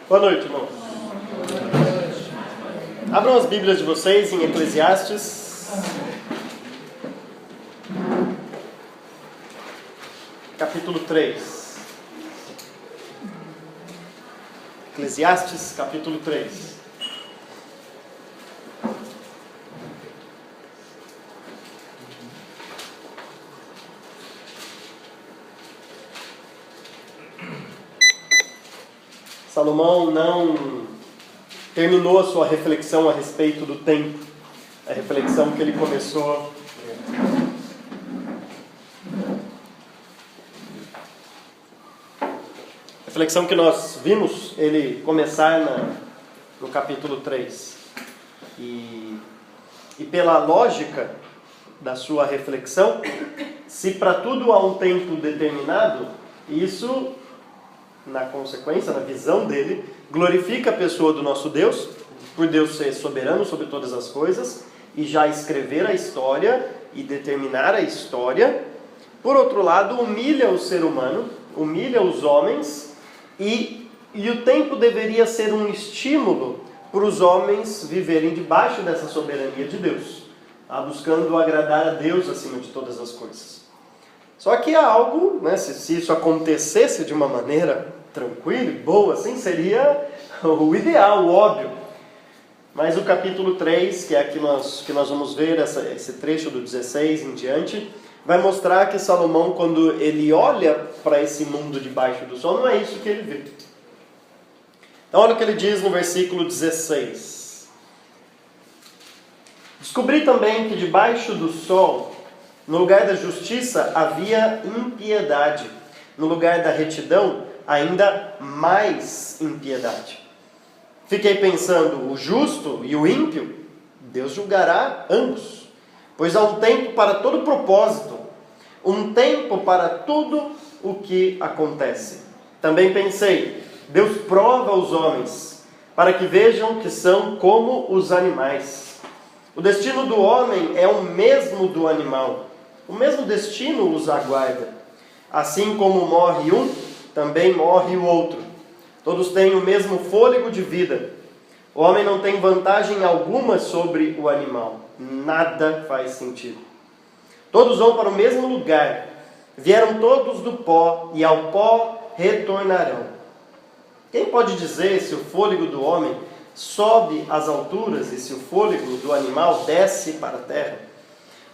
Boa noite, irmãos. Abram as Bíblias de vocês em Eclesiastes, capítulo 3. Eclesiastes, capítulo 3. Salomão não terminou a sua reflexão a respeito do tempo, a reflexão que ele começou. A reflexão que nós vimos ele começar no capítulo 3. E pela lógica da sua reflexão, se para tudo há um tempo determinado, isso, na consequência, na visão dele, glorifica a pessoa do nosso Deus, por Deus ser soberano sobre todas as coisas, e já escrever a história e determinar a história. Por outro lado, humilha o ser humano, humilha os homens, e o tempo deveria ser um estímulo para os homens viverem debaixo dessa soberania de Deus, buscando agradar a Deus acima de todas as coisas. Só que há algo, se isso acontecesse de uma maneira tranquila e boa, assim, seria o ideal, o óbvio. Mas o capítulo 3, que é aqui que nós vamos ver, esse trecho do 16 em diante, vai mostrar que Salomão, quando ele olha para esse mundo debaixo do sol, não é isso que ele vê. Então olha o que ele diz no versículo 16. Descobri também que debaixo do sol, no lugar da justiça, havia impiedade. No lugar da retidão, ainda mais impiedade. Fiquei pensando, o justo e o ímpio, Deus julgará ambos. Pois há um tempo para todo propósito, um tempo para tudo o que acontece. Também pensei, Deus prova os homens, para que vejam que são como os animais. O destino do homem é o mesmo do animal. O mesmo destino os aguarda. Assim como morre um, também morre o outro. Todos têm o mesmo fôlego de vida. O homem não tem vantagem alguma sobre o animal. Nada faz sentido. Todos vão para o mesmo lugar. Vieram todos do pó e ao pó retornarão. Quem pode dizer se o fôlego do homem sobe às alturas e se o fôlego do animal desce para a terra?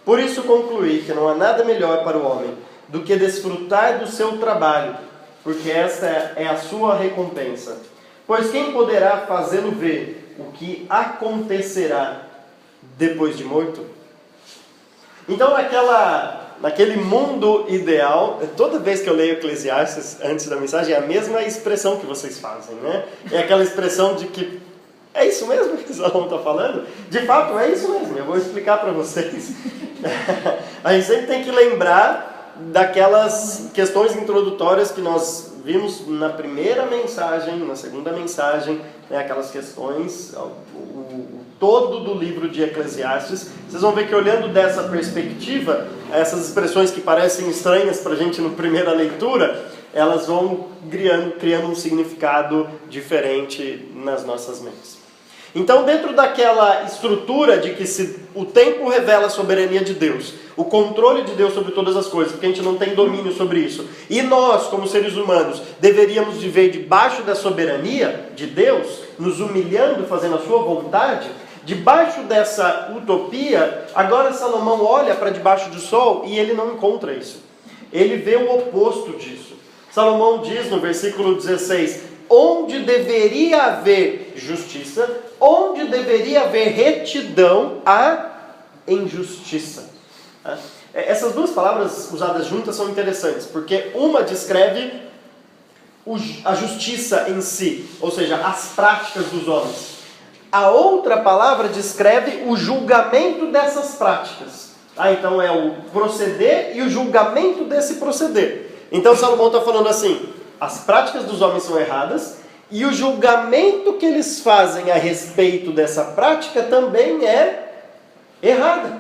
Por isso concluí que não há nada melhor para o homem do que desfrutar do seu trabalho, porque esta é a sua recompensa. Pois quem poderá fazê-lo ver o que acontecerá depois de morto? Então, naquele mundo ideal, toda vez que eu leio Eclesiastes antes da mensagem, é a mesma expressão que vocês fazem, né? É aquela expressão de que é isso mesmo que o Salomão está falando? De fato, é isso mesmo. Eu vou explicar para vocês. A gente sempre tem que lembrar daquelas questões introdutórias que nós vimos na primeira mensagem, na segunda mensagem, aquelas questões, o todo do livro de Eclesiastes. Vocês vão ver que olhando dessa perspectiva, essas expressões que parecem estranhas para a gente na primeira leitura, elas vão criando um significado diferente nas nossas mentes. Então, dentro daquela estrutura de que o tempo revela a soberania de Deus, o controle de Deus sobre todas as coisas, porque a gente não tem domínio sobre isso, e nós, como seres humanos, deveríamos viver debaixo da soberania de Deus, nos humilhando, fazendo a sua vontade, debaixo dessa utopia, agora Salomão olha para debaixo do sol e ele não encontra isso. Ele vê o oposto disso. Salomão diz no versículo 16, onde deveria haver justiça, onde deveria haver retidão, há injustiça. Essas duas palavras usadas juntas são interessantes, porque uma descreve a justiça em si, ou seja, as práticas dos homens. A outra palavra descreve o julgamento dessas práticas. Então é o proceder e o julgamento desse proceder. Então Salomão está falando assim, as práticas dos homens são erradas, e o julgamento que eles fazem a respeito dessa prática também é errada.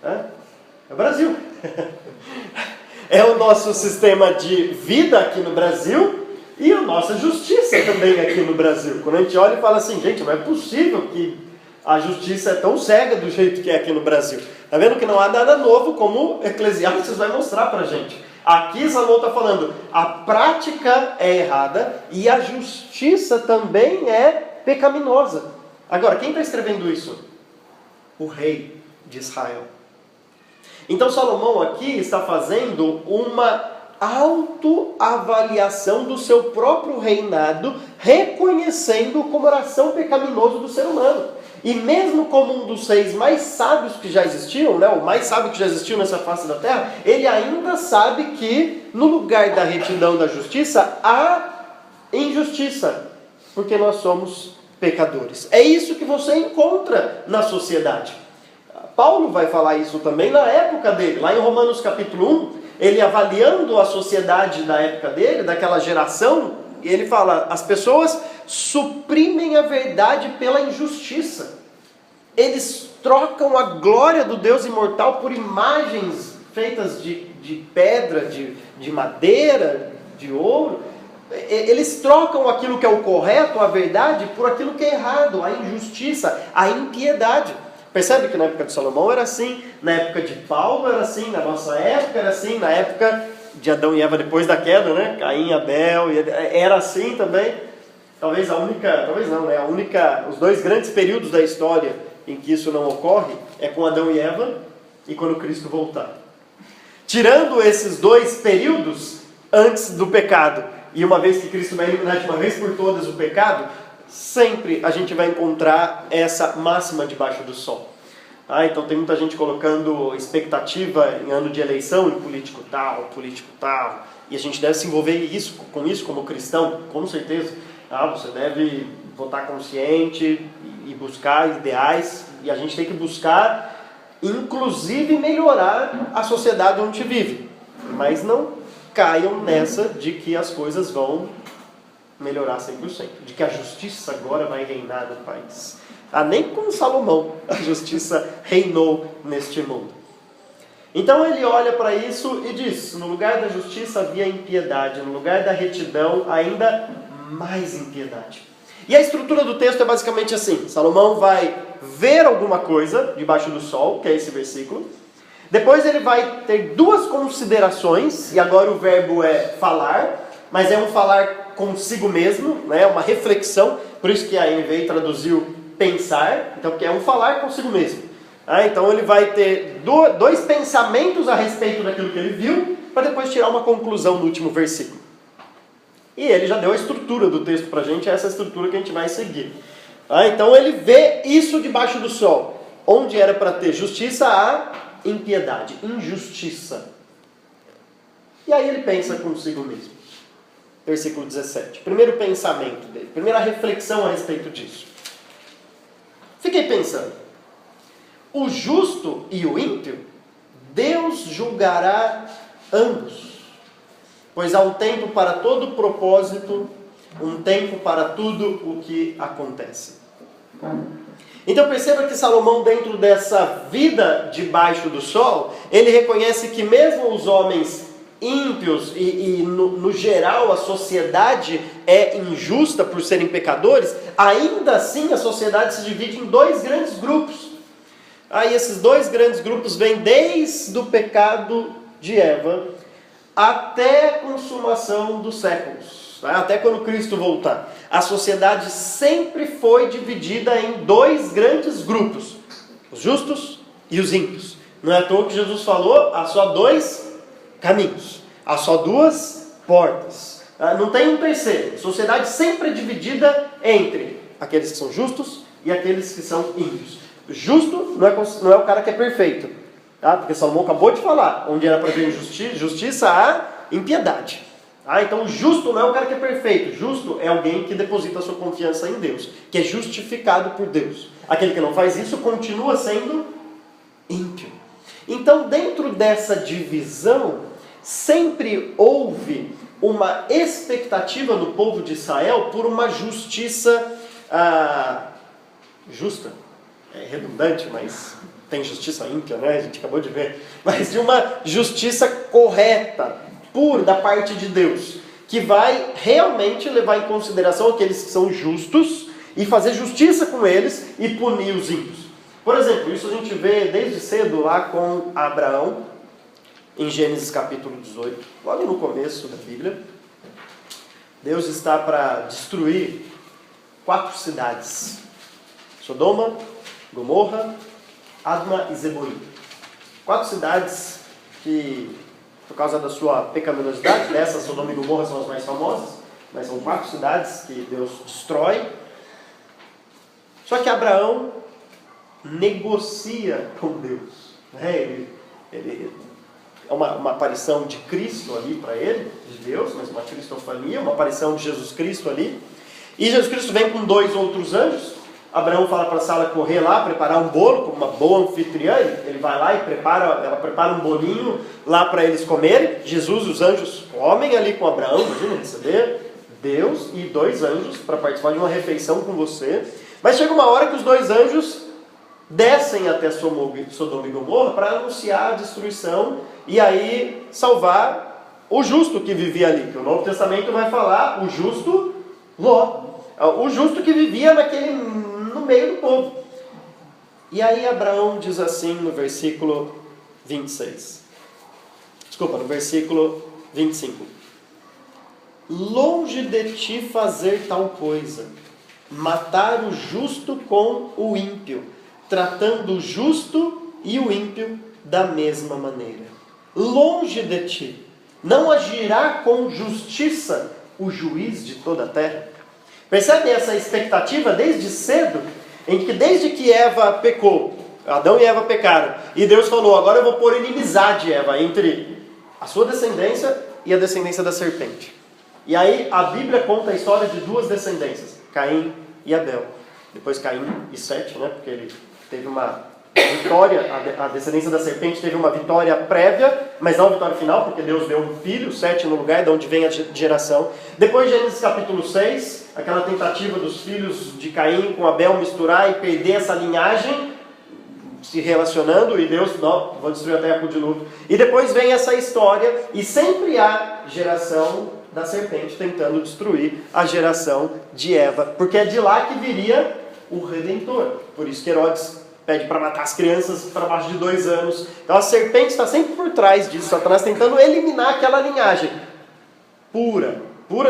É o Brasil. É o nosso sistema de vida aqui no Brasil, E a nossa justiça também aqui no Brasil. Quando a gente olha e fala assim, gente, não é possível que a justiça é tão cega do jeito que é aqui no Brasil. Está vendo que não há nada novo, como Eclesiastes vai mostrar para a gente. Aqui Salomão está falando, a prática é errada e a justiça também é pecaminosa. Agora, quem está escrevendo isso? O rei de Israel. Então Salomão aqui está fazendo uma autoavaliação do seu próprio reinado, reconhecendo o coração pecaminoso do ser humano. E mesmo como um dos seis mais sábios que já existiam, né, o mais sábio que já existiu nessa face da terra, ele ainda sabe que no lugar da retidão da justiça há injustiça, porque nós somos pecadores. É isso que você encontra na sociedade. Paulo vai falar isso também na época dele, lá em Romanos capítulo 1, ele avaliando a sociedade da época dele, daquela geração, ele fala, as pessoas suprimem a verdade pela injustiça. Eles trocam a glória do Deus imortal por imagens feitas de pedra, de madeira, de ouro. Eles trocam aquilo que é o correto, a verdade, por aquilo que é errado, a injustiça, a impiedade. Percebe que na época de Salomão era assim, na época de Paulo era assim, na nossa época era assim, na época de Adão e Eva depois da queda, né? Caim e Abel, era assim também. Talvez a única, os dois grandes períodos da história em que isso não ocorre é com Adão e Eva e quando Cristo voltar. Tirando esses dois períodos antes do pecado, e uma vez que Cristo vai eliminar de uma vez por todas o pecado, sempre a gente vai encontrar essa máxima debaixo do sol. Então tem muita gente colocando expectativa em ano de eleição, em político tal, e a gente deve se envolver com isso como cristão, com certeza. Você deve votar consciente e buscar ideais, e a gente tem que buscar, inclusive, melhorar a sociedade onde a gente vive. Mas não caiam nessa de que as coisas vão melhorar 100%, de que a justiça agora vai reinar no país. Nem com Salomão a justiça reinou neste mundo. Então ele olha para isso e diz, no lugar da justiça havia impiedade, no lugar da retidão ainda mais impiedade. E a estrutura do texto é basicamente assim, Salomão vai ver alguma coisa debaixo do sol, que é esse versículo, depois ele vai ter duas considerações, e agora o verbo é falar, mas é um falar consigo mesmo, né? Uma reflexão, por isso que a NVI traduziu pensar, então que é um falar consigo mesmo. Então ele vai ter dois pensamentos a respeito daquilo que ele viu, para depois tirar uma conclusão no último versículo. E ele já deu a estrutura do texto para a gente, é essa estrutura que a gente vai seguir. Então ele vê isso debaixo do sol, onde era para ter justiça, há impiedade, injustiça. E aí ele pensa consigo mesmo. Versículo 17. Primeiro pensamento dele, primeira reflexão a respeito disso. Fiquei pensando, o justo e o ímpio, Deus julgará ambos, pois há um tempo para todo propósito, um tempo para tudo o que acontece. Então perceba que Salomão, dentro dessa vida debaixo do sol, ele reconhece que mesmo os homens ímpios e no geral a sociedade é injusta por serem pecadores, ainda assim a sociedade se divide em dois grandes grupos. E esses dois grandes grupos vêm desde o pecado de Eva até a consumação dos séculos, até quando Cristo voltar. A sociedade sempre foi dividida em dois grandes grupos, os justos e os ímpios. Não é à toa que Jesus falou, há só dois caminhos, há só duas portas, não tem um terceiro. A sociedade sempre é dividida entre aqueles que são justos e aqueles que são ímpios. Justo não é o cara que é perfeito, porque Salomão acabou de falar, onde era para ver justiça, há impiedade. Então justo não é o cara que é perfeito, justo é alguém que deposita a sua confiança em Deus, que é justificado por Deus. Aquele que não faz isso continua sendo ímpio. Então, dentro dessa divisão, sempre houve uma expectativa no povo de Israel por uma justiça justa. É redundante, mas tem justiça ímpia, né? A gente acabou de ver. Mas de uma justiça correta, pura, da parte de Deus, que vai realmente levar em consideração aqueles que são justos e fazer justiça com eles e punir os ímpios. Por exemplo, isso a gente vê desde cedo lá com Abraão, em Gênesis capítulo 18, logo no começo da Bíblia. Deus está para destruir 4 cidades: Sodoma, Gomorra, Adma e Zeboim. 4 cidades que, por causa da sua pecaminosidade, dessas Sodoma e Gomorra são as mais famosas, mas são 4 cidades que Deus destrói. Só que Abraão negocia com Deus. Ele é uma aparição de Cristo ali para ele, de Deus, mas uma cristofania, uma aparição de Jesus Cristo ali. E Jesus Cristo vem com 2 outros anjos. Abraão fala para Sara correr lá, preparar um bolo, como uma boa anfitriã. Ele vai lá e ela prepara um bolinho lá para eles comerem. Jesus e os anjos comem ali com Abraão, imagina receber Deus e 2 anjos para participar de uma refeição com você. Mas chega uma hora que os 2 anjos descem até Sodoma e Gomorra para anunciar a destruição e aí salvar o justo que vivia ali. Que o Novo Testamento vai falar o justo Ló, o justo que vivia no meio do povo. E aí Abraão diz assim no versículo 26. Desculpa, no versículo 25. Longe de ti fazer tal coisa, matar o justo com o ímpio, tratando o justo e o ímpio da mesma maneira. Longe de ti, não agirá com justiça o juiz de toda a terra? Percebe essa expectativa desde cedo, em que desde que Eva pecou, Adão e Eva pecaram, e Deus falou, agora eu vou pôr inimizade, Eva, entre a sua descendência e a descendência da serpente. E aí a Bíblia conta a história de 2 descendências, Caim e Abel. Depois Caim e Sete, né? Porque ele teve uma vitória, a descendência da serpente teve uma vitória prévia, mas não a vitória final, porque Deus deu um filho, Sete no lugar, de onde vem a geração. Depois Gênesis capítulo 6, aquela tentativa dos filhos de Caim com Abel misturar e perder essa linhagem, se relacionando, e Deus, não, vou destruir a terra com o dilúvio. E depois vem essa história, e sempre há geração da serpente tentando destruir a geração de Eva, porque é de lá que viria o Redentor. Por isso que Herodes pede para matar as crianças para baixo de 2 anos. Então a serpente está sempre por trás disso, Satanás tentando eliminar aquela linhagem pura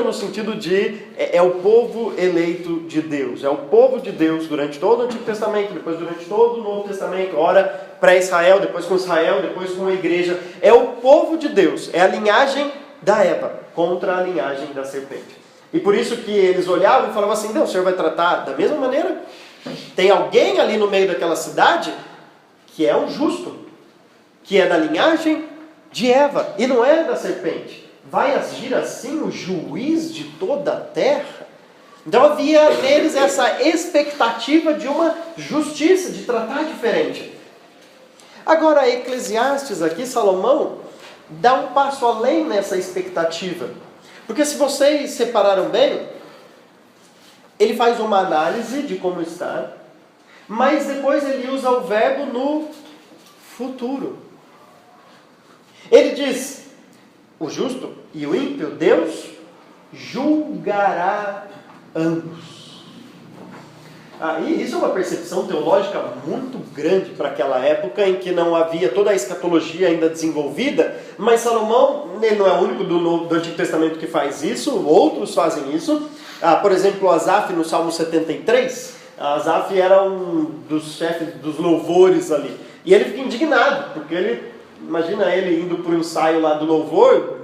no sentido de é o povo eleito de Deus, é o povo de Deus durante todo o Antigo Testamento, depois durante todo o Novo Testamento, ora pré-Israel, depois com Israel, depois com a igreja. É o povo de Deus, é a linhagem da Eva contra a linhagem da serpente. E por isso que eles olhavam e falavam assim, não, o Senhor vai tratar da mesma maneira? Tem alguém ali no meio daquela cidade que é um justo, que é da linhagem de Eva, e não é da serpente. Vai agir assim o juiz de toda a terra? Então havia neles essa expectativa de uma justiça, de tratar diferente. Agora, Eclesiastes aqui, Salomão, dá um passo além nessa expectativa. Porque se vocês separaram bem, ele faz uma análise de como está, mas depois ele usa o verbo no futuro. Ele diz, o justo e o ímpio, Deus julgará ambos. E isso é uma percepção teológica muito grande para aquela época em que não havia toda a escatologia ainda desenvolvida, mas Salomão, ele não é o único do Antigo Testamento que faz isso, outros fazem isso. Por exemplo, Asaf no Salmo 73, Asaf era um dos chefes dos louvores ali, e ele fica indignado, porque imagina ele indo para o ensaio lá do louvor,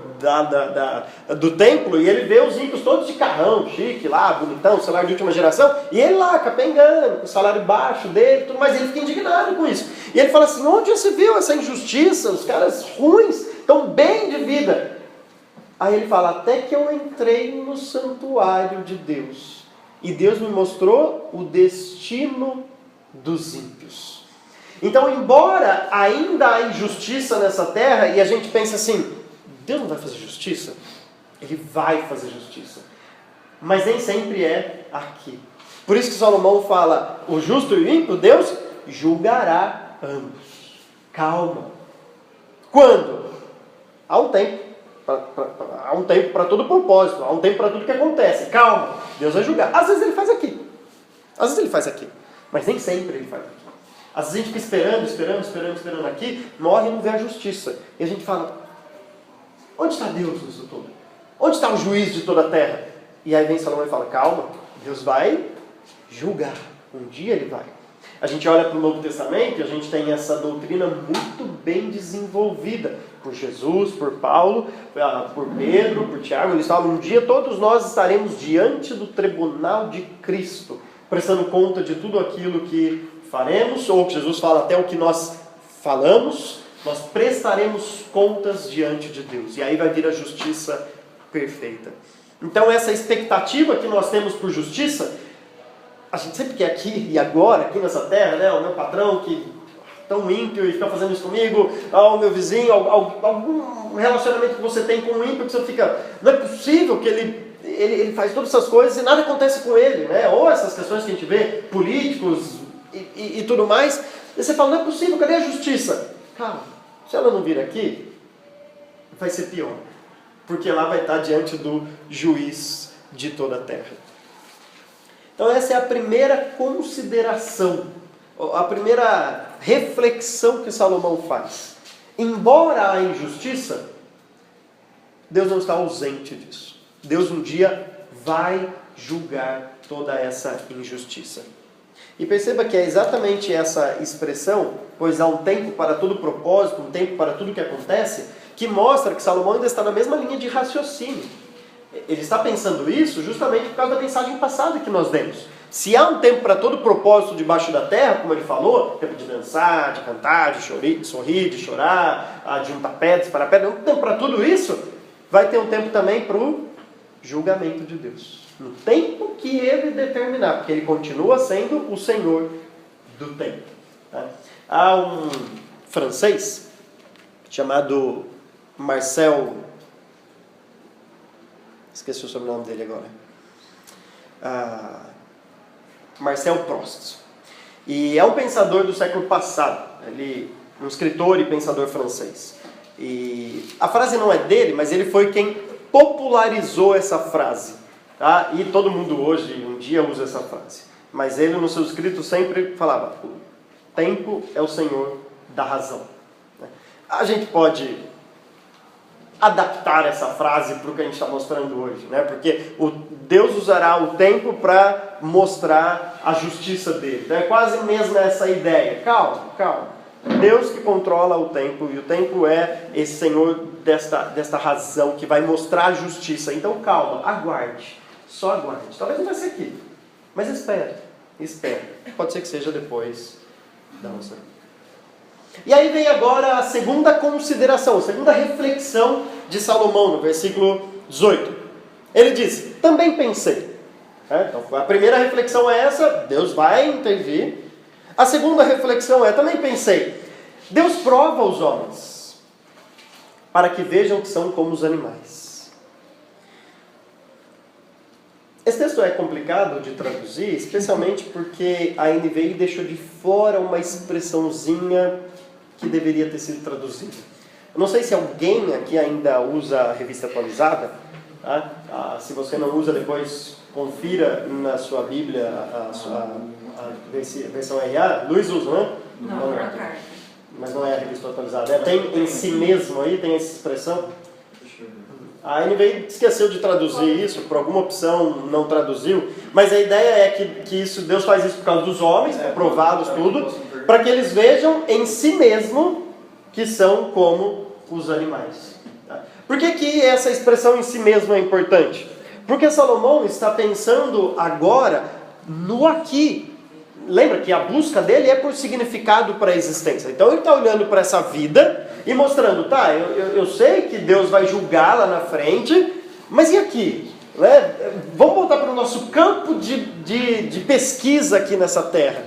do templo, e ele vê os ímpios todos de carrão, chique lá, bonitão, celular de última geração, e ele lá, capengando, com o salário baixo dele, tudo mais, ele fica indignado com isso. E ele fala assim, onde já se viu essa injustiça? Os caras ruins estão bem de vida. Aí ele fala, até que eu entrei no santuário de Deus, e Deus me mostrou o destino dos ímpios. Então, embora ainda há injustiça nessa terra, e a gente pensa assim, Deus não vai fazer justiça? Ele vai fazer justiça. Mas nem sempre é aqui. Por isso que Salomão fala, o justo e o ímpio, Deus julgará ambos. Calma. Quando? Há um tempo. Há um tempo para todo propósito, há um tempo para tudo que acontece. Calma, Deus vai julgar. Às vezes ele faz aqui. Às vezes ele faz aqui. Mas nem sempre ele faz aqui. Às vezes a gente fica esperando aqui, morre e não vê a justiça. E a gente fala, onde está Deus nisso tudo? Onde está o juiz de toda a terra? E aí vem Salomão e fala, calma, Deus vai julgar. Um dia ele vai. A gente olha para o Novo Testamento e a gente tem essa doutrina muito bem desenvolvida por Jesus, por Paulo, por Pedro, por Tiago. Eles falam, um dia todos nós estaremos diante do tribunal de Cristo, prestando conta de tudo aquilo que faremos, ou que Jesus fala, até o que nós falamos, nós prestaremos contas diante de Deus. E aí vai vir a justiça perfeita. Então essa expectativa que nós temos por justiça, a gente sempre quer aqui e agora, aqui nessa terra, né? O meu patrão que é tão ímpio e fica fazendo isso comigo, o meu vizinho, algum relacionamento que você tem com um ímpio que você fica, não é possível que ele faz todas essas coisas e nada acontece com ele, né? Ou essas questões que a gente vê, políticos e tudo mais, e você fala, não é possível, cadê a justiça? Calma, se ela não vir aqui, vai ser pior, porque lá vai estar diante do juiz de toda a terra. Então essa é a primeira consideração, a primeira reflexão que Salomão faz. Embora a injustiça, Deus não está ausente disso. Deus um dia vai julgar toda essa injustiça. E perceba que é exatamente essa expressão, pois há um tempo para todo propósito, um tempo para tudo que acontece, que mostra que Salomão ainda está na mesma linha de raciocínio. Ele está pensando isso justamente por causa da mensagem passada que nós demos. Se há um tempo para todo propósito debaixo da terra, como ele falou, tempo de dançar, de cantar, de sorrir, de chorar, de juntar pedras para pedra, um tempo para tudo isso, vai ter um tempo também para o julgamento de Deus. No tempo que ele determinar, porque ele continua sendo o Senhor do tempo. Tá? Há um francês chamado Marcel... Esqueci o sobrenome dele agora. Marcel Proust. E é um pensador do século passado. Ele um escritor e pensador francês. E a frase não é dele, mas ele foi quem popularizou essa frase. Tá? E todo mundo hoje, um dia, usa essa frase. Mas ele, no seu escrito, sempre falava, o tempo é o senhor da razão. A gente pode adaptar essa frase para o que a gente está mostrando hoje, né? Porque Deus usará o tempo para mostrar a justiça dele. Então é quase mesmo essa ideia. Calma. Deus que controla o tempo, e o tempo é esse Senhor desta razão que vai mostrar a justiça. Então calma, aguarde, só aguarde. Talvez não vai ser aqui, mas espere. Pode ser que seja depois da nossa vida. E aí vem agora a segunda consideração, a segunda reflexão de Salomão, no versículo 18. Ele diz, também pensei. Então, a primeira reflexão é essa, Deus vai intervir. A segunda reflexão é, também pensei, Deus prova os homens, para que vejam que são como os animais. Esse texto é complicado de traduzir, especialmente porque a NVI deixou de fora uma expressãozinha que deveria ter sido traduzida. Eu não sei se alguém aqui ainda usa a revista atualizada. Tá? Se você não usa, depois confira na sua Bíblia a versão RA. Luiz usa, né? Não é a carta. Mas não é a revista atualizada. Tem em si mesmo aí, tem essa expressão. A NVI esqueceu de traduzir isso, por alguma opção não traduziu, mas a ideia é que isso, Deus faz isso por causa dos homens, provados tudo, para que eles vejam em si mesmo que são como os animais. Tá? Por que essa expressão em si mesmo é importante? Porque Salomão está pensando agora no aqui. Lembra que a busca dele é por significado para a existência. Então ele está olhando para essa vida e mostrando, tá, eu sei que Deus vai julgar lá na frente, mas e aqui? Né? Vamos voltar para o nosso campo de pesquisa aqui nessa terra.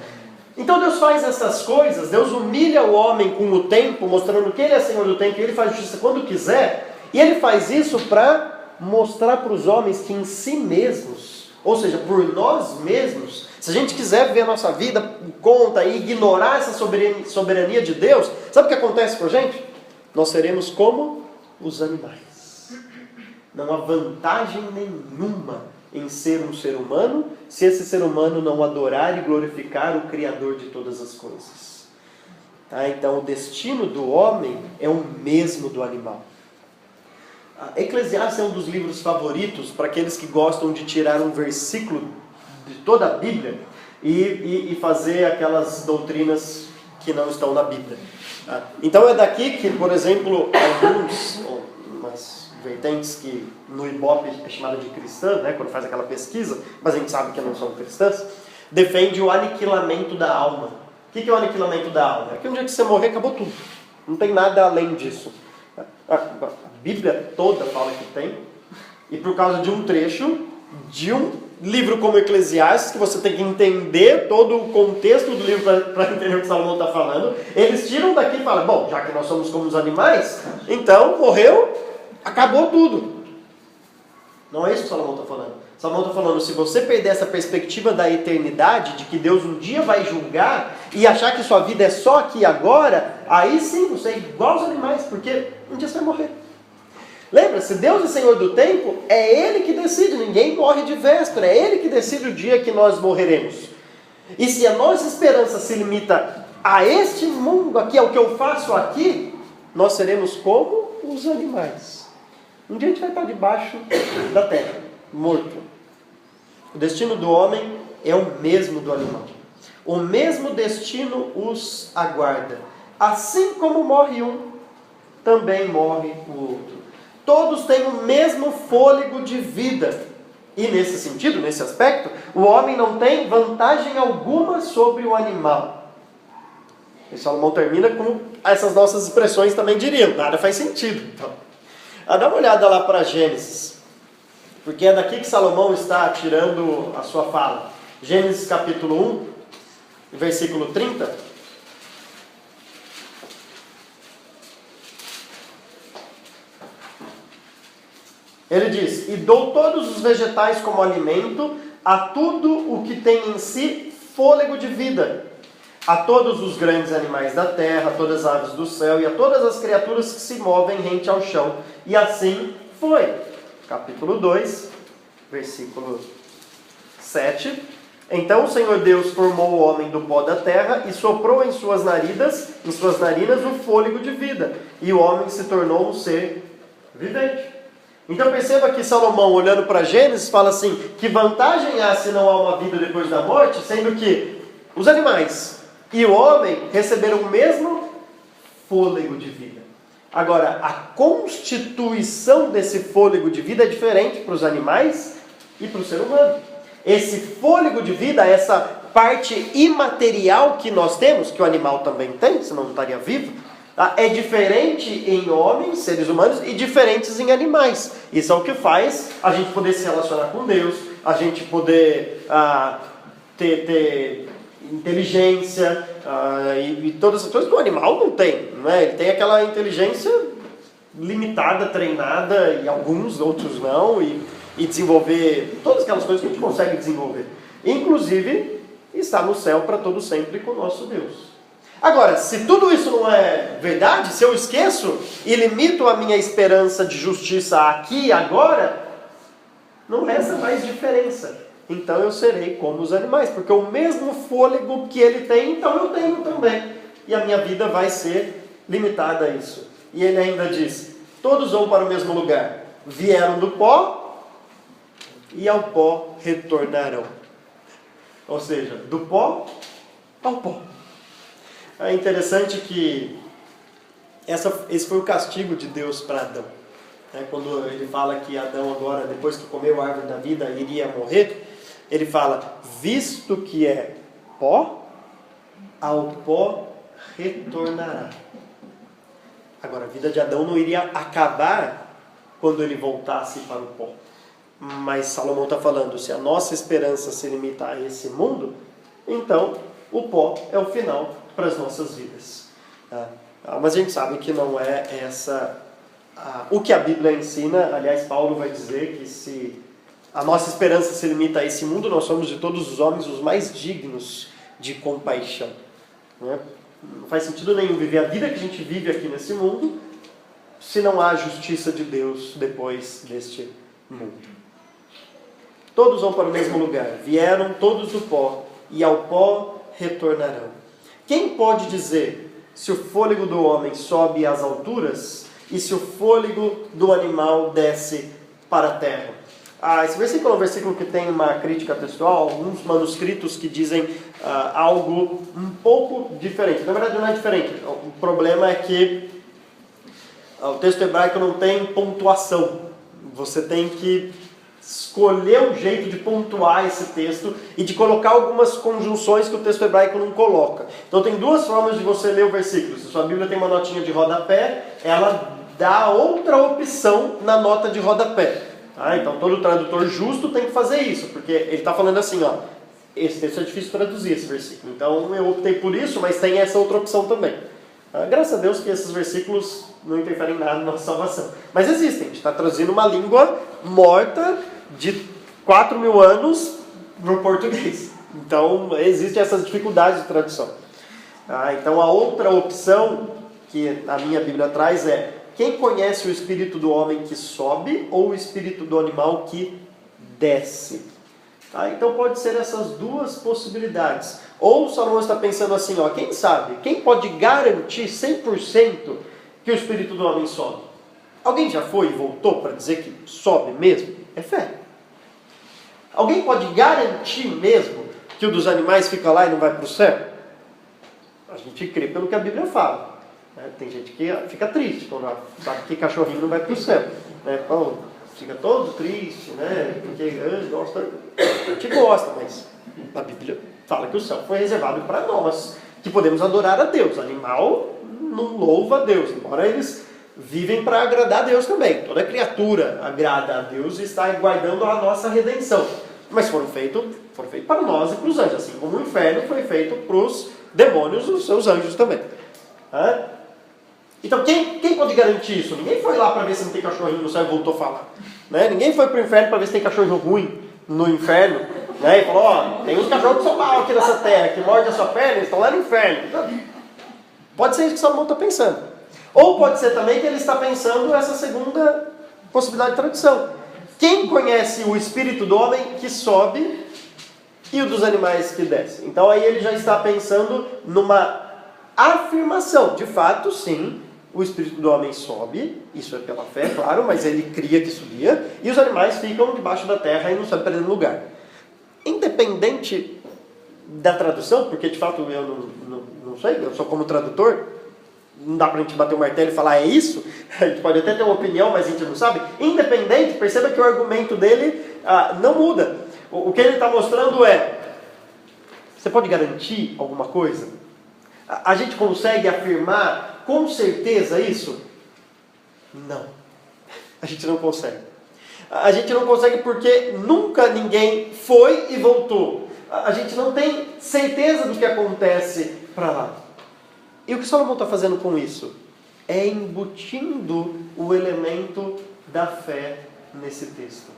Então Deus faz essas coisas, Deus humilha o homem com o tempo, mostrando que ele é Senhor do tempo, e ele faz justiça quando quiser, e ele faz isso para mostrar para os homens que em si mesmos, ou seja, por nós mesmos, se a gente quiser viver a nossa vida por conta e ignorar essa soberania de Deus, sabe o que acontece com a gente? Nós seremos como os animais. Não há vantagem nenhuma em ser um ser humano, se esse ser humano não adorar e glorificar o Criador de todas as coisas. Tá? Então, o destino do homem é o mesmo do animal. Eclesiastes é um dos livros favoritos para aqueles que gostam de tirar um versículo de toda a Bíblia e fazer aquelas doutrinas que não estão na Bíblia. Tá? Então, é daqui que, por exemplo, umas vertentes que no Ibope é chamada de cristã, né, quando faz aquela pesquisa, mas a gente sabe que não são cristãs, defende o aniquilamento da alma. O que é o aniquilamento da alma? É que um dia que você morrer, acabou tudo. Não tem nada além disso. A Bíblia toda fala que tem, e por causa de um trecho, de um livro como Eclesiastes, que você tem que entender todo o contexto do livro para entender o que Salomão está falando, eles tiram daqui e falam, bom, já que nós somos como os animais, então morreu, acabou tudo. Não é isso que Salomão está falando. Salomão está falando, se você perder essa perspectiva da eternidade, de que Deus um dia vai julgar, e achar que sua vida é só aqui e agora, aí sim, você é igual aos animais, porque um dia você vai morrer. Lembra-se, Deus é Senhor do tempo, é Ele que decide, ninguém morre de véspera, é Ele que decide o dia que nós morreremos. E se a nossa esperança se limita a este mundo aqui, ao que eu faço aqui, nós seremos como os animais. Um dia a gente vai estar debaixo da terra, morto. O destino do homem é o mesmo do animal. O mesmo destino os aguarda. Assim como morre um, também morre o outro. Todos têm o mesmo fôlego de vida. E nesse sentido, nesse aspecto, o homem não tem vantagem alguma sobre o animal. E Salomão termina com essas nossas expressões também diriam. Nada faz sentido. Então, dá uma olhada lá para Gênesis. Porque é daqui que Salomão está tirando a sua fala. Gênesis capítulo 1, versículo 30. Ele diz, e dou todos os vegetais como alimento, a tudo o que tem em si fôlego de vida, a todos os grandes animais da terra, a todas as aves do céu e a todas as criaturas que se movem rente ao chão. E assim foi. Capítulo 2, versículo 7. Então o Senhor Deus formou o homem do pó da terra e soprou em suas narinas o fôlego de vida. E o homem se tornou um ser vivente. Então perceba que Salomão, olhando para Gênesis, fala assim, que vantagem há se não há uma vida depois da morte, sendo que os animais e o homem receberam o mesmo fôlego de vida. Agora, a constituição desse fôlego de vida é diferente para os animais e para o ser humano. Esse fôlego de vida, essa parte imaterial que nós temos, que o animal também tem, senão não estaria vivo, é diferente em homens, seres humanos, e diferentes em animais. Isso é o que faz a gente poder se relacionar com Deus, a gente poder ter inteligência e todas as coisas que o animal não tem. Não é? Ele tem aquela inteligência limitada, treinada, e alguns, outros não, e desenvolver todas aquelas coisas que a gente consegue desenvolver. Inclusive, está no céu para todo sempre com o nosso Deus. Agora, se tudo isso não é verdade, se eu esqueço e limito a minha esperança de justiça aqui e agora, não resta mais diferença. Então eu serei como os animais, porque o mesmo fôlego que ele tem, então eu tenho também. E a minha vida vai ser limitada a isso. E ele ainda diz, todos vão para o mesmo lugar. Vieram do pó e ao pó retornarão. Ou seja, do pó ao pó. É interessante que esse foi o castigo de Deus para Adão. Quando ele fala que Adão agora, depois que comeu a árvore da vida, iria morrer, ele fala, visto que é pó, ao pó retornará. Agora, a vida de Adão não iria acabar quando ele voltasse para o pó. Mas Salomão está falando, se a nossa esperança se limita a esse mundo, então o pó é o final para as nossas vidas. Mas a gente sabe que não é essa o que a Bíblia ensina. Aliás, Paulo vai dizer que se a nossa esperança se limita a esse mundo, nós somos de todos os homens os mais dignos de compaixão. Não faz sentido nenhum viver a vida que a gente vive aqui nesse mundo se não há justiça de Deus depois deste mundo? Todos vão para o mesmo lugar. Vieram todos do pó, e ao pó retornarão. Quem pode dizer se o fôlego do homem sobe às alturas e se o fôlego do animal desce para a terra? Esse versículo é um versículo que tem uma crítica textual, alguns manuscritos que dizem algo um pouco diferente. Na verdade não é diferente. O problema é que o texto hebraico não tem pontuação. Você tem que escolher um jeito de pontuar esse texto e de colocar algumas conjunções que o texto hebraico não coloca. Então tem duas formas de você ler o versículo. Se sua Bíblia tem uma notinha de rodapé, ela dá outra opção na nota de rodapé. Então todo tradutor justo tem que fazer isso, porque ele está falando assim, esse texto é difícil traduzir, esse versículo. Então eu optei por isso, mas tem essa outra opção também. Graças a Deus que esses versículos não interferem em nada na nossa salvação. Mas existem, a gente está traduzindo uma língua morta de 4.000 anos para o português. Então existem essas dificuldades de tradução. Então a outra opção que a minha Bíblia traz é: quem conhece o espírito do homem que sobe ou o espírito do animal que desce? Então pode ser essas duas possibilidades. Ou Salomão está pensando assim, quem sabe? Quem pode garantir 100% que o espírito do homem sobe? Alguém já foi e voltou para dizer que sobe mesmo? É fé. Alguém pode garantir mesmo que o dos animais fica lá e não vai para o céu? A gente crê pelo que a Bíblia fala. Tem gente que fica triste quando sabe que cachorrinho não vai para o céu. Fica todo triste, porque a gente gosta, mas a Bíblia fala que o céu foi reservado para nós, que podemos adorar a Deus. O animal não louva a Deus, embora eles vivem para agradar a Deus também. Toda criatura agrada a Deus e está guardando a nossa redenção. Mas foram feitos para nós e para os anjos, assim como o inferno foi feito para os demônios e os seus anjos também. Então quem pode garantir isso? Ninguém foi lá para ver se não tem cachorrinho no céu e voltou a falar. Ninguém foi para o inferno para ver se tem cachorro ruim no inferno. E falou, tem uns cachorros que são mal aqui nessa terra, que mordem a sua perna, eles estão lá no inferno. Pode ser isso que Salomão está pensando. Ou pode ser também que ele está pensando essa segunda possibilidade de tradução. Quem conhece o espírito do homem que sobe e o dos animais que desce? Então aí ele já está pensando numa afirmação. De fato, sim, o espírito do homem sobe, isso é pela fé, claro, mas ele cria que subia, e os animais ficam debaixo da terra e não sobem para nenhum lugar. Independente da tradução, porque de fato eu não sei, eu sou como tradutor, não dá para a gente bater o martelo e falar é isso, a gente pode até ter uma opinião, mas a gente não sabe. Independente, perceba que o argumento dele não muda. O que ele está mostrando é: você pode garantir alguma coisa? A gente consegue afirmar com certeza isso? Não. A gente não consegue. A gente não consegue porque nunca ninguém foi e voltou. A gente não tem certeza do que acontece para lá. E o que Salomão está fazendo com isso? É embutindo o elemento da fé nesse texto.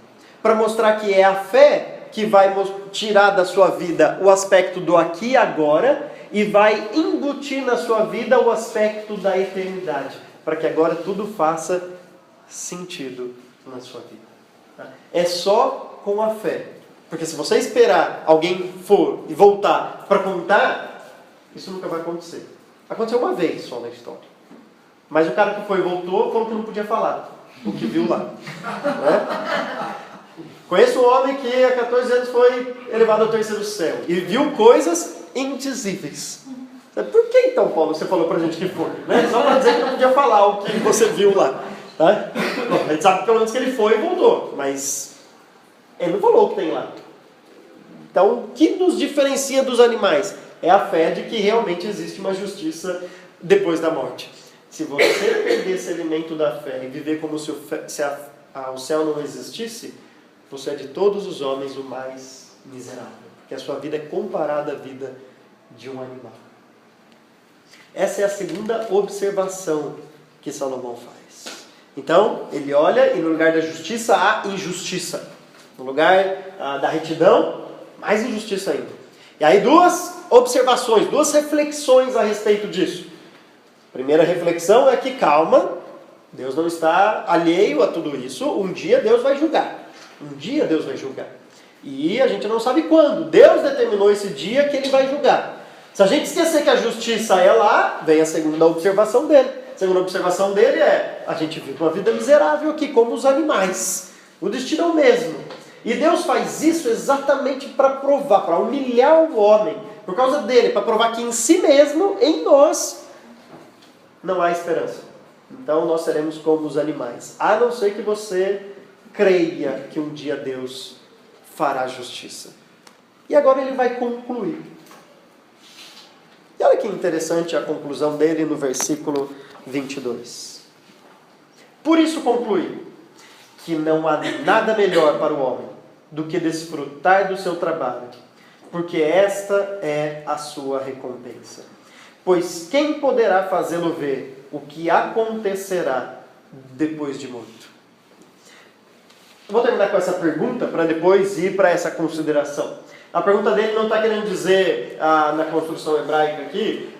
Para mostrar que é a fé que vai tirar da sua vida o aspecto do aqui e agora e vai embutir na sua vida o aspecto da eternidade. Para que agora tudo faça sentido na sua vida. É só com a fé. Porque se você esperar alguém for e voltar para contar, isso nunca vai acontecer. Aconteceu uma vez só na história. Mas o cara que foi e voltou falou que não podia falar o que viu lá. Conheço um homem que há 14 anos foi elevado ao terceiro céu e viu coisas indizíveis. Por que então, Paulo, você falou pra gente que foi? Só para dizer que não podia falar o que você viu lá. Bom, a gente sabe pelo menos que ele foi e voltou, mas ele não falou o que tem lá. Então, o que nos diferencia dos animais? É a fé de que realmente existe uma justiça depois da morte. Se você perder esse elemento da fé e viver como se o céu não existisse, você é de todos os homens o mais miserável. Porque a sua vida é comparada à vida de um animal. Essa é a segunda observação que Salomão faz. Então, ele olha e no lugar da justiça há injustiça. No lugar da retidão, mais injustiça ainda. E aí duas observações, duas reflexões a respeito disso. A primeira reflexão é que calma, Deus não está alheio a tudo isso. Um dia Deus vai julgar. Um dia Deus vai julgar. E a gente não sabe quando. Deus determinou esse dia que Ele vai julgar. Se a gente esquecer que a justiça é lá, vem a segunda observação dele. A segunda observação dele é: a gente vive uma vida miserável aqui, como os animais. O destino é o mesmo. E Deus faz isso exatamente para provar, para humilhar o homem. Por causa dele, para provar que em si mesmo, em nós, não há esperança. Então nós seremos como os animais. A não ser que você creia que um dia Deus fará justiça. E agora ele vai concluir. E olha que interessante a conclusão dele no versículo 22. Por isso conclui que não há nada melhor para o homem do que desfrutar do seu trabalho, porque esta é a sua recompensa. Pois quem poderá fazê-lo ver o que acontecerá depois de muito? Vou terminar com essa pergunta para depois ir para essa consideração. A pergunta dele não está querendo dizer, na construção hebraica aqui,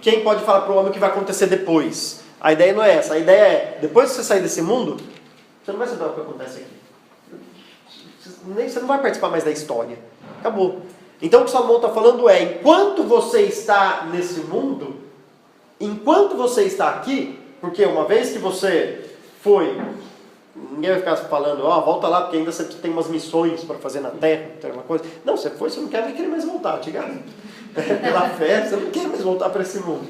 quem pode falar para o homem o que vai acontecer depois. A ideia não é essa. A ideia é, depois que você sair desse mundo, você não vai saber o que acontece aqui. Você não vai participar mais da história. Acabou. Então o que Salomão está falando é, enquanto você está nesse mundo, enquanto você está aqui, porque uma vez que você foi... Ninguém vai ficar falando, volta lá, porque ainda você tem umas missões para fazer na terra, tem uma coisa. Não, você foi, você não quer nem querer mais voltar, te garanto. Pela fé, você não quer mais voltar para esse mundo.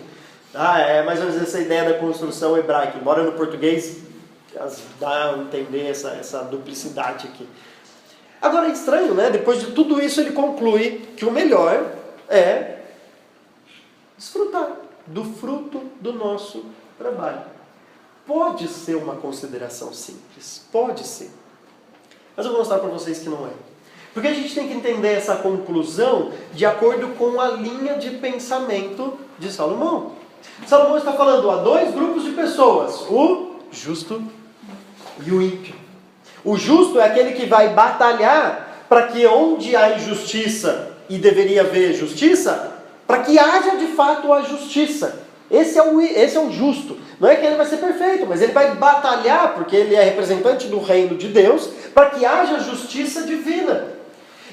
É mais ou menos essa ideia da construção hebraica, embora no português dá a entender essa duplicidade aqui. Agora é estranho, né? Depois de tudo isso ele conclui que o melhor é desfrutar do fruto do nosso trabalho. Pode ser uma consideração simples, pode ser. Mas eu vou mostrar para vocês que não é. Porque a gente tem que entender essa conclusão de acordo com a linha de pensamento de Salomão. Salomão está falando a dois grupos de pessoas, o justo e o ímpio. O justo é aquele que vai batalhar para que onde há injustiça e deveria haver justiça, para que haja de fato a justiça. Esse é o justo. Não é que ele vai ser perfeito, mas ele vai batalhar, porque ele é representante do reino de Deus, para que haja justiça divina.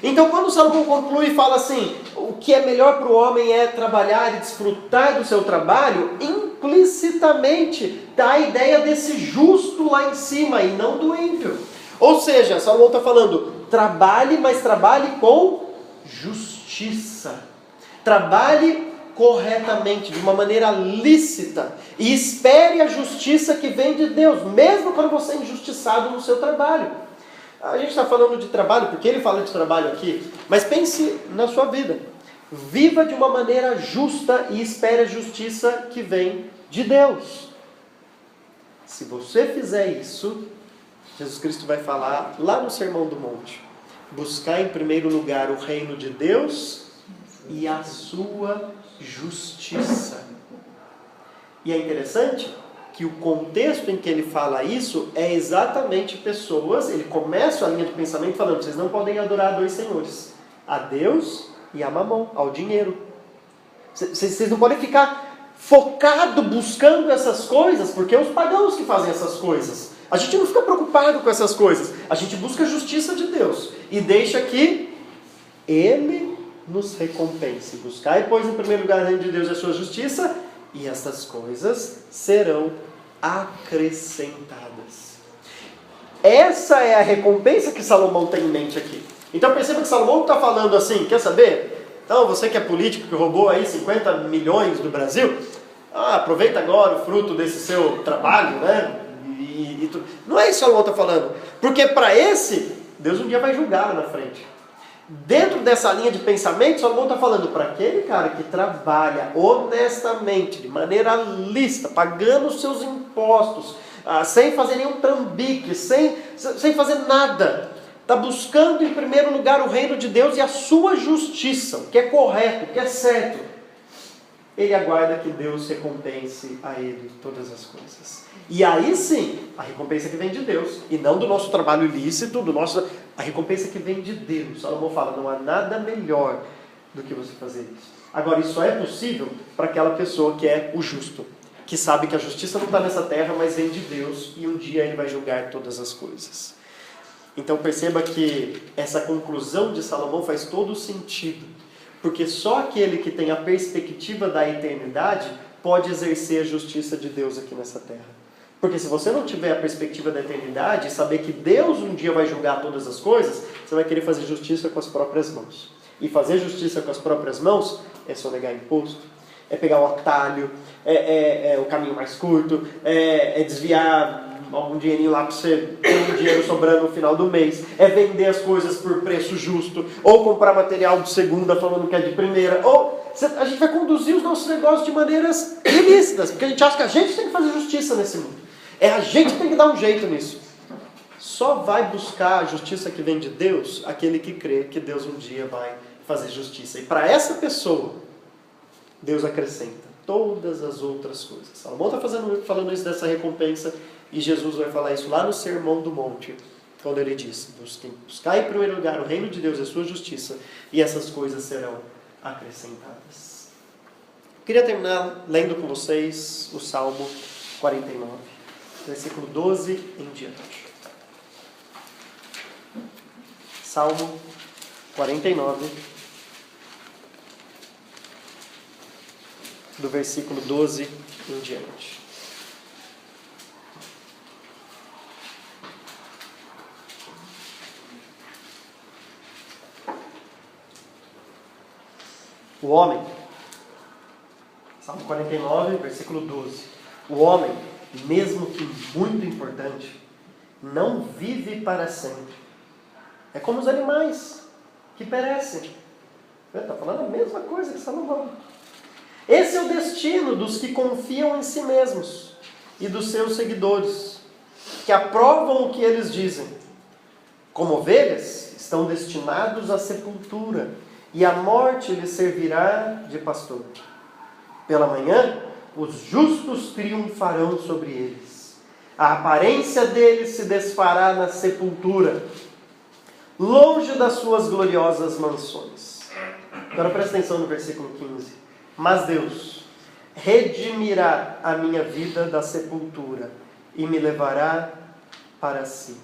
Então quando Salomão conclui e fala assim, o que é melhor para o homem é trabalhar e desfrutar do seu trabalho, implicitamente dá a ideia desse justo lá em cima e não do ímpio. Ou seja, Salomão está falando, trabalhe, mas trabalhe com justiça. Trabalhe corretamente, de uma maneira lícita, e espere a justiça que vem de Deus, mesmo quando você é injustiçado no seu trabalho. A gente está falando de trabalho, porque ele fala de trabalho aqui, mas pense na sua vida. Viva de uma maneira justa e espere a justiça que vem de Deus. Se você fizer isso, Jesus Cristo vai falar lá no Sermão do Monte, buscar em primeiro lugar o reino de Deus e a sua justiça. E é interessante que o contexto em que ele fala isso é exatamente pessoas, ele começa a linha de pensamento falando, vocês não podem adorar dois senhores, a Deus e a Mamon, ao dinheiro. Vocês não podem ficar focado buscando essas coisas, porque é os pagãos que fazem essas coisas. A gente não fica preocupado com essas coisas, a gente busca a justiça de Deus e deixa que Ele nos recompense. Buscai, pois, em primeiro lugar o reino de Deus e a sua justiça, e estas coisas serão acrescentadas. Essa é a recompensa que Salomão tem em mente aqui. Então perceba que Salomão está falando assim, quer saber? Então você que é político, que roubou aí 50 milhões do Brasil, aproveita agora o fruto desse seu trabalho, né? Não é isso que Salomão está falando. Porque para esse, Deus um dia vai julgar lá na frente. Dentro dessa linha de pensamento, Salomão está falando para aquele cara que trabalha honestamente, de maneira lícita, pagando os seus impostos, sem fazer nenhum trambique, sem fazer nada. Está buscando em primeiro lugar o reino de Deus e a sua justiça, o que é correto, o que é certo. Ele aguarda que Deus recompense a ele todas as coisas. E aí sim, a recompensa que vem de Deus, e não do nosso trabalho ilícito, a recompensa que vem de Deus. Salomão fala, não há nada melhor do que você fazer isso. Agora, isso só é possível para aquela pessoa que é o justo. que sabe que a justiça não está nessa terra, mas vem de Deus, e um dia Ele vai julgar todas as coisas. Então perceba que essa conclusão de Salomão faz todo sentido, porque só aquele que tem a perspectiva da eternidade pode exercer a justiça de Deus aqui nessa terra. Porque se você não tiver a perspectiva da eternidade, e saber que Deus um dia vai julgar todas as coisas, você vai querer fazer justiça com as próprias mãos. E fazer justiça com as próprias mãos é sonegar imposto, é pegar o atalho, é o caminho mais curto, é desviar algum dinheirinho lá para você ter um dinheiro sobrando no final do mês, é vender as coisas por preço justo, ou comprar material de segunda falando que é de primeira, ou a gente vai conduzir os nossos negócios de maneiras ilícitas, porque a gente acha que a gente tem que fazer justiça nesse mundo. É a gente que tem que dar um jeito nisso. Só vai buscar a justiça que vem de Deus aquele que crê que Deus um dia vai fazer justiça. E para essa pessoa, Deus acrescenta todas as outras coisas. Salomão está falando isso dessa recompensa, e Jesus vai falar isso lá no Sermão do Monte, quando ele diz: buscar em primeiro lugar o reino de Deus e a sua justiça, e essas coisas serão acrescentadas. Queria terminar lendo com vocês o Salmo 49, versículo 12 em diante. Salmo 49, do versículo 12 em diante. O homem, Salmo 49, versículo 12. O homem, mesmo que muito importante, não vive para sempre. É como os animais que perecem. Está falando a mesma coisa que Salomão. Esse é o destino dos que confiam em si mesmos e dos seus seguidores, que aprovam o que eles dizem. Como ovelhas, estão destinados à sepultura, e a morte lhes servirá de pastor. Pela manhã, os justos triunfarão sobre eles. A aparência deles se desfará na sepultura, longe das suas gloriosas mansões. Agora presta atenção no versículo 15. Mas Deus redimirá a minha vida da sepultura e me levará para si.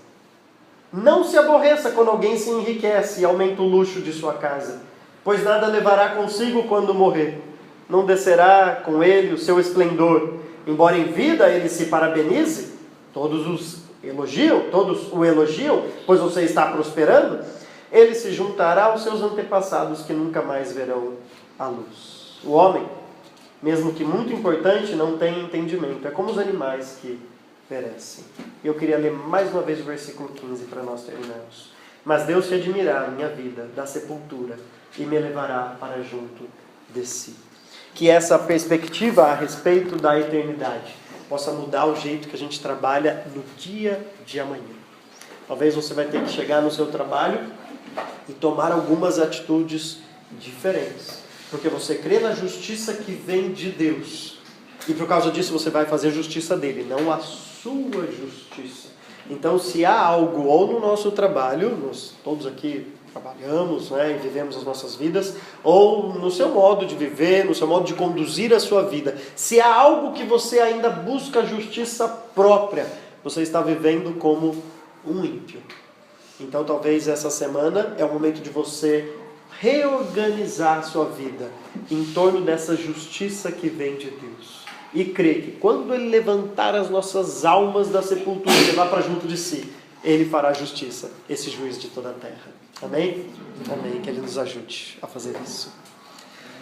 Não se aborreça quando alguém se enriquece e aumenta o luxo de sua casa, pois nada levará consigo quando morrer. Não descerá com ele o seu esplendor. Embora em vida ele se parabenize, todos o elogiam, pois você está prosperando, ele se juntará aos seus antepassados que nunca mais verão a luz. O homem, mesmo que muito importante, não tem entendimento. É como os animais que perecem. Eu queria ler mais uma vez o versículo 15 para nós terminarmos. Mas Deus se admirará a minha vida da sepultura e me levará para junto de si. Que essa perspectiva a respeito da eternidade possa mudar o jeito que a gente trabalha no dia de amanhã. Talvez você vai ter que chegar no seu trabalho e tomar algumas atitudes diferentes, porque você crê na justiça que vem de Deus, e por causa disso você vai fazer justiça dele, não a sua justiça. Então, se há algo, ou no nosso trabalho, nós todos aqui trabalhamos, e vivemos as nossas vidas, ou no seu modo de viver, no seu modo de conduzir a sua vida, se há algo que você ainda busca justiça própria, você está vivendo como um ímpio. Então talvez essa semana é o momento de você reorganizar a sua vida em torno dessa justiça que vem de Deus. E crer que quando Ele levantar as nossas almas da sepultura e levar para junto de si, Ele fará justiça, esse juiz de toda a terra. Amém? Amém. Que Ele nos ajude a fazer isso.